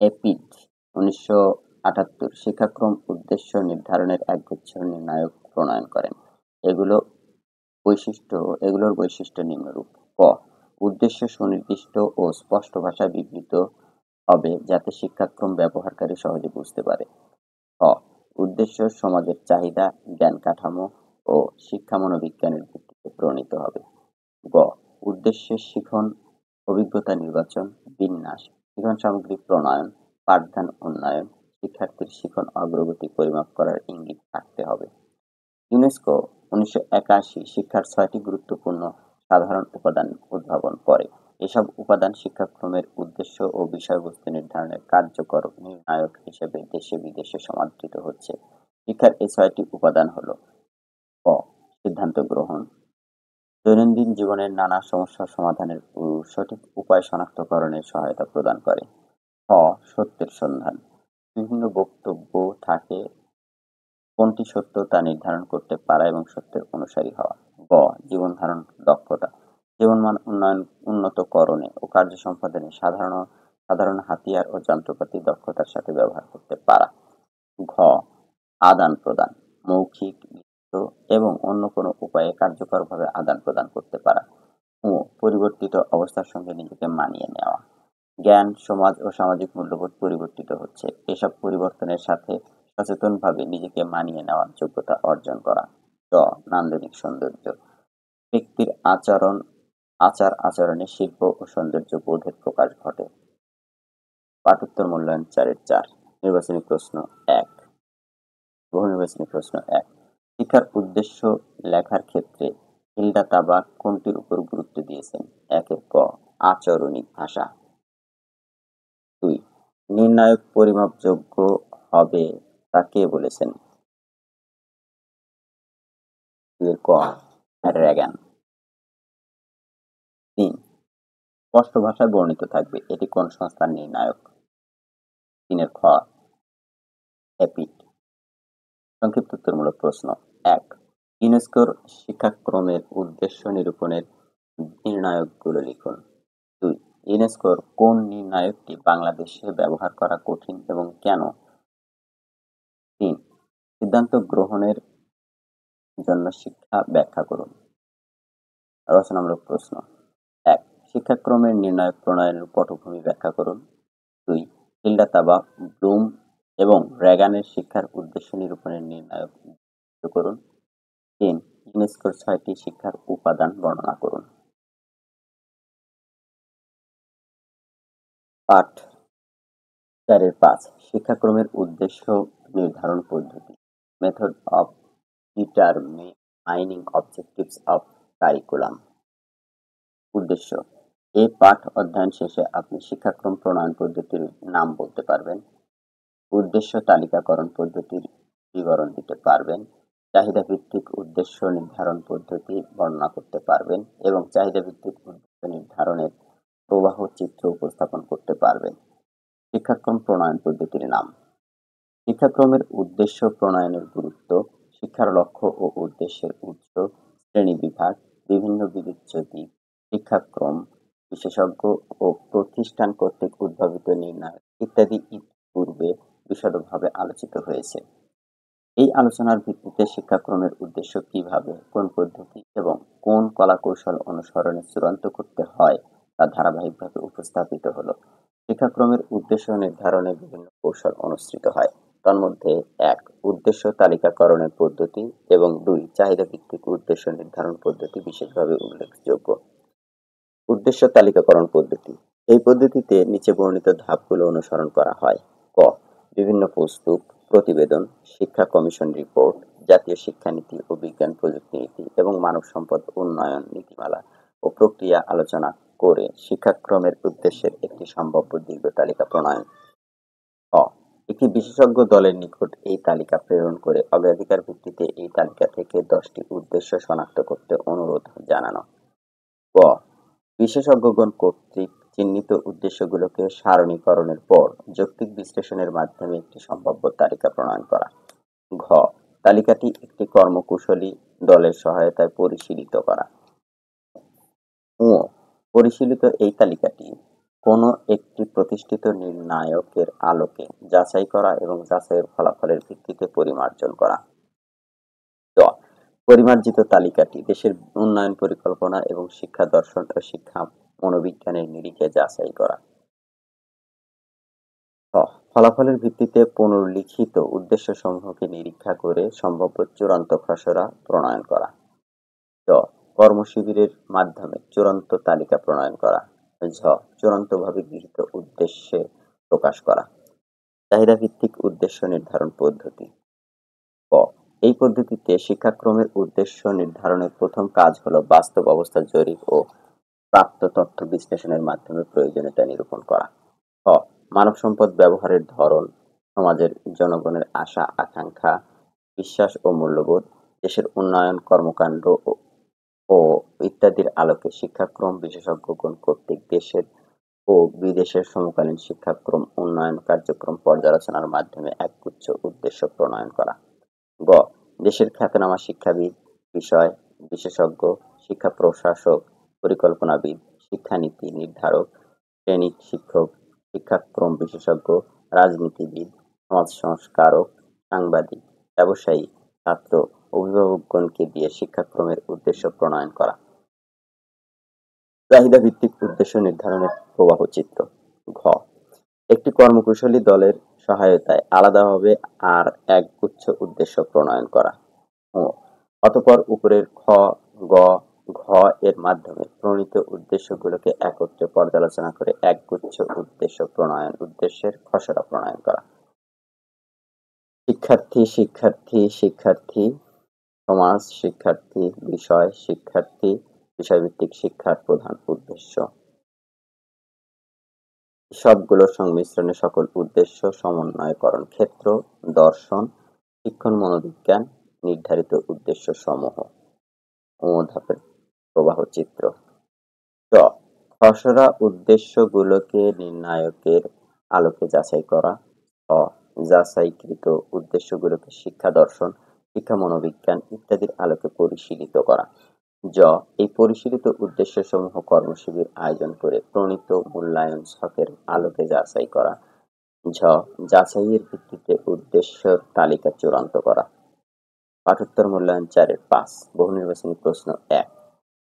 এপিড ১৯৭৮ শিক্ষাক্রম উদ্দেশ্য নির্ধারণের একগুচ্ছ নির্ণায়ক প্রণয়ন করেন। এগুলোর বৈশিষ্ট্য নিম্নরূপ। ক উদ্দেশ্য সুনির্দিষ্ট ও স্পষ্ট ভাষায় বিবৃত হবে যাতে শিক্ষাক্রম ব্যবহারকারী সহজে বুঝতে পারে। খ উদ্দেশ্য সমাজের চাহিদা, জ্ঞান কাঠামো ও শিক্ষা মনোবিজ্ঞানের ভিত্তিতে প্রণীত হবে। গ উদ্দেশ্যের শিখন, অভিজ্ঞতা নির্বাচন, বিন্যাস, শিখন সামগ্রী প্রণয়ন, পাঠদান উন্নয়ন, শিক্ষার্থীর শিখন অগ্রগতি পরিমাপ করার ইঙ্গিত থাকতে হবে। ইউনেস্কো 1981 শিক্ষার 6টি গুরুত্বপূর্ণ সাধারণ উপাদান উদ্ভাবন করে। এসব উপাদান শিক্ষাক্রমের উদ্দেশ্য ও বিষয়বস্তু নির্ধারণের কার্যকর নির্ণায়ক হিসেবে দেশে বিদেশে সমাদৃত হচ্ছে। শিক্ষার এই 6টি উপাদান হলো: ক সিদ্ধান্ত গ্রহণ, দৈনন্দিন জীবনের নানা সমস্যা সমাধানের সঠিক উপায় শনাক্তকরণে সহায়তা প্রদান করে। খ সত্যের সন্ধান, বিভিন্ন বক্তব্য থাকে, কোনটি সত্য তা নির্ধারণ করতে পারা এবং সত্যের অনুসারী হওয়া। গ জীবনধারণ দক্ষতা, জীবনমান উন্নতকরণে ও কার্য সম্পাদনে সাধারণ হাতিয়ার ও যন্ত্রপাতি দক্ষতার সাথে ব্যবহার করতে পারা। ঘ আদান প্রদান, মৌখিক, লিখিত এবং অন্য কোনো উপায়ে কার্যকরভাবে আদান প্রদান করতে পারা। ও পরিবর্তিত অবস্থার সঙ্গে নিজেকে মানিয়ে নেওয়া। জ্ঞান, সমাজ ও সামাজিক মূল্যবোধ পরিবর্তিত হচ্ছে, এসব পরিবর্তনের সাথে সচেতনভাবে নিজেকে মানিয়ে নেওয়ার যোগ্যতা অর্জন করা। চ নান্দনিক সৌন্দর্য, ব্যক্তির আচার আচরণে শিল্প ও সৌন্দর্য বোধের প্রকাশ ঘটে। পাঠোত্তর মূল্যায়ন 4-4। নির্বাচনী প্রশ্ন 1। বহু নির্বাচনী প্রশ্ন 1। শিক্ষার উদ্দেশ্য লেখার ক্ষেত্রে হিলডা তাবাক কোনটির উপর গুরুত্ব দিয়েছেন? 1 ক আচরণিক ভাষা। 2 নির্ণায়ক পরিমাপযোগ্য হবে তা কে বলেছেন? 2 ক রেগান। 3 স্পষ্ট ভাষায় বর্ণিত থাকবে, এটি কোন সংস্থার নির্ণায়ক? 3 খ হ্যাপিড। সংক্ষিপ্ত উত্তরমূলক প্রশ্ন 1। ইউনেস্কোর শিক্ষাক্রমের উদ্দেশ্য নিরূপণের নির্ণায়কগুলো লিখুন। 2 ইউনেস্কোর কোন নির্ণায়কটি বাংলাদেশে ব্যবহার করা কঠিন এবং কেন? 3 সিদ্ধান্ত গ্রহণের জন্য শিক্ষা ব্যাখ্যা করুন। রচনামূলক প্রশ্ন 1 শিক্ষাক্রমের নির্ণায়ক প্রণয়নের পটভূমি ব্যাখ্যা করুন। 2 হিলডা তাবাক, ব্লুম এবং রেগানের শিক্ষার উদ্দেশ্য নিরূপণের নির্ণায়ক করুন। 3 ইউনেস্কোর 6টি শিক্ষার উপাদান বর্ণনা করুন। পাঠ 4-5 শিক্ষাক্রমের উদ্দেশ্য নির্ধারণ পদ্ধতি, method of determining objectives of curriculum. উদ্দেশ্য, এই পাঠ অধ্যয়ন শেষে আপনি শিক্ষাক্রম প্রণয়ন পদ্ধতির নাম বলতে পারবেন, উদ্দেশ্য তালিকাকরণ পদ্ধতির বিবরণ দিতে পারবেন, চাহিদা ভিত্তিক উদ্দেশ্য নির্ধারণ পদ্ধতি বর্ণনা করতে পারবেন এবং চাহিদা ভিত্তিক উদ্দেশ্য নির্ধারণের প্রবাহ চিত্র উপস্থাপন করতে পারবেন। শিক্ষাক্রম প্রণয়ন পদ্ধতির নাম। শিক্ষাক্রমের উদ্দেশ্য প্রণয়নের গুরুত্ব, শিক্ষার লক্ষ্য ও উদ্দেশ্যের উৎস, শ্রেণীবিভাগ, বিভিন্ন বিবেচ্য দিক, শিক্ষাক্রম, বিশেষজ্ঞ ও প্রতিষ্ঠান কর্তৃক উদ্ভাবিত নির্ণায়ক ইত্যাদি পূর্বে বিশদভাবে আলোচিত হয়েছে। এই আলোচনার ভিত্তিতে শিক্ষাক্রমের উদ্দেশ্য কিভাবে, কোন পদ্ধতি এবং কোন কলাকৌশল অনুসরণে চূড়ান্ত করতে হয় তা ধারাবাহিকভাবে উপস্থাপিত হলো। শিক্ষাক্রমের উদ্দেশ্য নির্ধারণে বিভিন্ন কৌশল অনুসৃত হয়। তন্মধ্যে 1 উদ্দেশ্য তালিকাকরণের পদ্ধতি এবং 2 চাহিদা ভিত্তিক উদ্দেশ্য নির্ধারণ পদ্ধতি বিশেষভাবে উল্লেখযোগ্য। উদ্দেশ্য তালিকাকরণ পদ্ধতি। এই পদ্ধতিতে নিচে বর্ণিত ধাপগুলো অনুসরণ করা হয়। ক বিভিন্ন প্রস্তুত প্রতিবেদন, শিক্ষা কমিশন রিপোর্ট, জাতীয় শিক্ষানীতি ও বিজ্ঞান প্রযুক্তি নীতি এবং মানব সম্পদ উন্নয়ন নীতিমালা ও প্রক্রিয়া আলোচনা করে শিক্ষাক্রমের উদ্দেশ্যের একটি সম্ভাব্য দীর্ঘ তালিকা প্রণয়ন। ক একটি বিশেষজ্ঞ দলের নিকট এই তালিকা প্রেরণ করে অগ্রাধিকার ভিত্তিতে এই তালিকা থেকে 10টি উদ্দেশ্য শনাক্ত করতে অনুরোধ জানানো। ক বিশেষজ্ঞগণ কর্তৃক চিহ্নিত উদ্দেশ্যগুলোকে সারণীকরণের পর যৌক্তিক বিশ্লেষণের মাধ্যমে একটি সম্ভাব্য তালিকা প্রণয়ন করা। ঘ তালিকাটি একটি কর্মকুশলী দলের সহায়তায় পরিশীলিত করা। ও পরিশীলিত এই তালিকাটি কোনো একটি প্রতিষ্ঠিত নির্ণায়কের আলোকে যাচাই করা এবং যাচাইয়ের ফলাফলের ভিত্তিতে পরিমার্জন করা। চ পরিমার্জিত তালিকাটি দেশের উন্নয়ন পরিকল্পনা এবং শিক্ষা দর্শন ও শিক্ষা মনোবিজ্ঞানের নিরিখে যাচাই করা। ছ ফলাফলের ভিত্তিতে পুনর্লিখিত উদ্দেশ্যসমূহকে নিরীক্ষা করে সম্ভাব্য চূড়ান্ত খসড়া প্রণয়ন করা। জ কর্মশিবিরের মাধ্যমে চূড়ান্ত তালিকা প্রণয়ন করা। ঝ চূড়ান্তভাবে গৃহীত উদ্দেশ্যে প্রকাশ করা। চাহিদা ভিত্তিক উদ্দেশ্য নির্ধারণ পদ্ধতি। ক এই পদ্ধতিতে শিক্ষাক্রমের উদ্দেশ্য নির্ধারণের প্রথম কাজ হলো বাস্তব অবস্থা জরিপ ও প্রাপ্ত তথ্য বিশ্লেষণের মাধ্যমে প্রয়োজনীয়তা নিরূপণ করা। খ মানব সম্পদ ব্যবহারের ধরন, সমাজের জনগণের আশা আকাঙ্ক্ষা, বিশ্বাস ও মূল্যবোধ, দেশের উন্নয়ন কর্মকাণ্ড ও ইত্যাদির আলোকে শিক্ষাক্রম বিশেষজ্ঞগণ কর্তৃক দেশের ও বিদেশের সমকালীন শিক্ষাক্রম উন্নয়ন কার্যক্রম পর্যালোচনার মাধ্যমে একগুচ্ছ উদ্দেশ্য প্রণয়ন করা। গ দেশের খ্যাতনামা শিক্ষাবিদ, বিষয় বিশেষজ্ঞ, শিক্ষা প্রশাসক, পরিকল্পনাবিদ, শিক্ষানীতি নির্ধারক, শ্রেণী শিক্ষক, শিক্ষাক্রম বিশেষজ্ঞ, রাজনীতিবিদ, সমাজ সংস্কারক, সাংবাদিক, ব্যবসায়ী, ছাত্র, অভিভাবকগণকে দিয়ে শিক্ষাক্রমের উদ্দেশ্য প্রণয়ন করা। চাহিদা ভিত্তিক উদ্দেশ্য নির্ধারণের প্রবাহ চিত্র। ঘ একটি কর্মকুশলী দলের সহায়তায় আলাদাভাবে আর একগুচ্ছ উদ্দেশ্য প্রণয়ন করা। ও অতঃপর উপরের খ, গ, ঘ এর মাধ্যমে প্রণীত উদ্দেশ্যগুলোকে একত্রে পর্যালোচনা করে একগুচ্ছ উদ্দেশ্য প্রণয়ন উদ্দেশ্যের খসড়া প্রণয়ন করা। শিক্ষার্থী শিক্ষার্থী শিক্ষার্থী, সমাজ শিক্ষার্থী, বিষয় শিক্ষার্থী, বিষয়ভিত্তিক শিক্ষার প্রধান উদ্দেশ্য। সবগুলোর সংমিশ্রণে সকল উদ্দেশ্য সমন্বয়করণ ক্ষেত্র, দর্শন, শিক্ষণ মনোবিজ্ঞান, নির্ধারিত উদ্দেশ্য সমূহ। ধাপের প্রবাহ চিত্র। চ খসড়া উদ্দেশ্যগুলোকে নির্ণায়কের আলোকে যাচাই করা। যাচাইকৃত উদ্দেশ্যগুলোকে শিক্ষা দর্শন, শিক্ষা মনোবিজ্ঞান ইত্যাদির আলোকে পরিশীলিত করা। জ এই পরিশীলিত উদ্দেশ্যসমূহ কর্মশিবির আয়োজন করে প্রণীত মূল্যায়ন ছকের আলোকে যাচাই করা। ঝ যাচাইয়ের ভিত্তিতে উদ্দেশ্যের তালিকা চূড়ান্ত করা। পাঠোত্তর মূল্যায়ন 4-5 বহু নির্বাচনী প্রশ্ন 1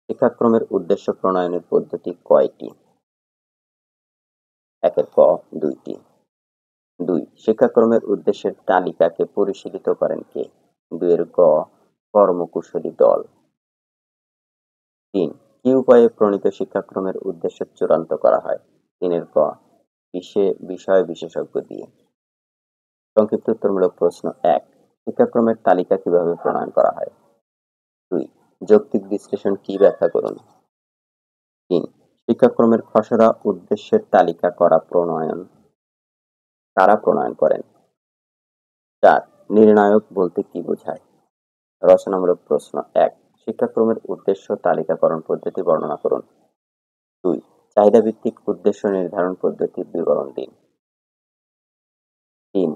শিক্ষাক্রমের উদ্দেশ্য প্রণয়নের পদ্ধতি কয়টি? 1 ক 2টি। 2 শিক্ষাক্রমের উদ্দেশ্যের তালিকাকে পরিশীলিত করেন কে? 2 গ কর্মকুশলী দল। 3 কি উপায়ে প্রণীত শিক্ষাক্রমের উদ্দেশ্য চূড়ান্ত করা হয়? 3 ক বিষয় বিশেষজ্ঞ দিয়ে। সংক্ষিপ্ত উত্তরমূলক প্রশ্ন 1 শিক্ষাক্রমের তালিকা কিভাবে প্রণয়ন করা হয়? 2 যৌক্তিক বিশ্লেষণ কি ব্যাখ্যা করুন। 3 শিক্ষাক্রমের খসড়া উদ্দেশ্যের তালিকা কারা প্রণয়ন করেন? 4 নির্ণায়ক বলতে কি বোঝায়? রচনামূলক প্রশ্ন 1 শিক্ষাক্রমের উদ্দেশ্য তালিকাকরণ পদ্ধতি বর্ণনা করুন। 2 চাহিদা ভিত্তিক উদ্দেশ্য নির্ধারণ পদ্ধতির বিবরণ দিন। 3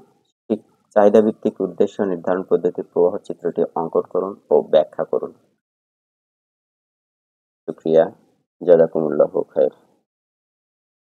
চাহিদা ভিত্তিক উদ্দেশ্য নির্ধারণ পদ্ধতির প্রবাহ চিত্রটি অঙ্কন করুন ও ব্যাখ্যা করুন। শুকরিয়া, জাযাকুমুল্লাহু খায়র।